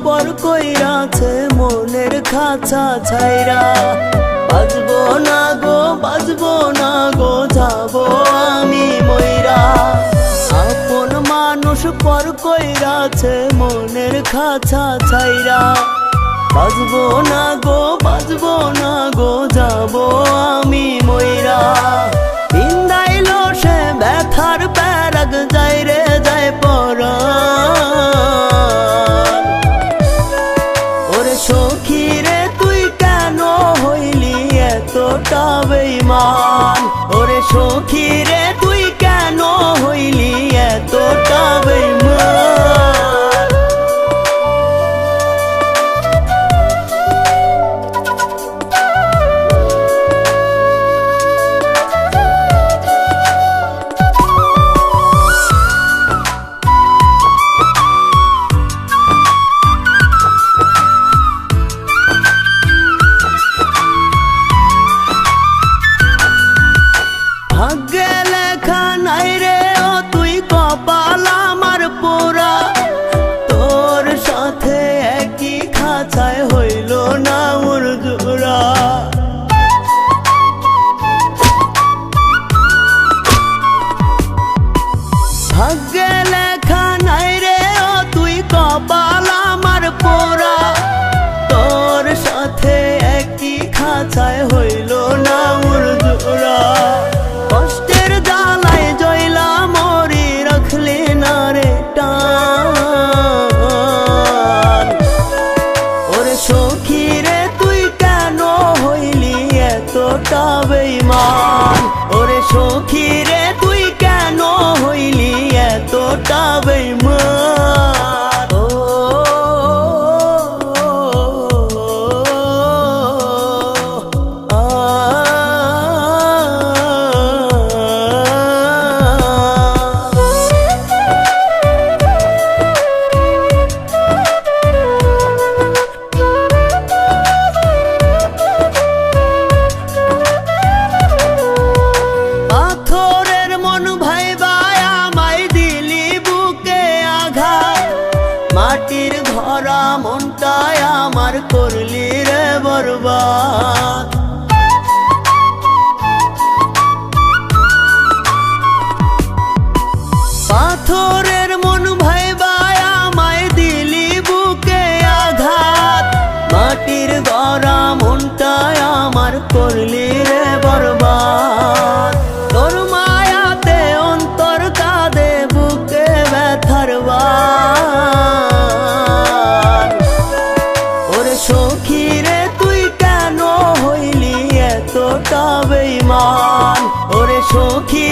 পর কইরাছে মনের খাঁচা ছাইরা, বাজবো না গো বাজবো না গো যাবো আমি মইরা। আপন মানুষ পর কইরাছে মনের খাঁচা ছাইরা, বাজবো না গো বাজবো না গো যাবো আমি মইরা। বিন্দাইলো সে ব্যথার প্যারাগ যাই রে যায় পরা, সখী রে তুই কেন হইলি এতটা বেঈমান, ওরে সখী রে তুই কেন হইলি এতটা বেঈমান। ভাগ্যে লেখা নাই রে ও তুই কপাল আমার পোড়া, তোর সাথে একই খাঁচায় হইল না ওর জোড়া। ভাগ্যে লেখা নাই রে ও তুই কপাল আমার পোড়া, তোর সাথে একই খাঁচায় হইল না ওর জোড়া। কষ্টের জ্বালায় জয়লা মরি রাখলে না রে টান, ওরে সখী রে তুই কেন হইলি এতটা বেঈমান, ওরে সখী রে তুই কেন হইলি এতটা বেঈমান। মাটির ভরা মনটায় আমার করলি রে বরবাদ, পাথরের মন ভাইবায় আমায় দিলি বুকে আঘাত, মাটির ভরা মনটায় আমার করলি রে বরবাদ। তোর মায়াতে অন্তর কাঁদে বুকে ব্যথার বান, ওরে সখী রে তুই কেন হইলি এতটা বেঈমান, ওরে সখী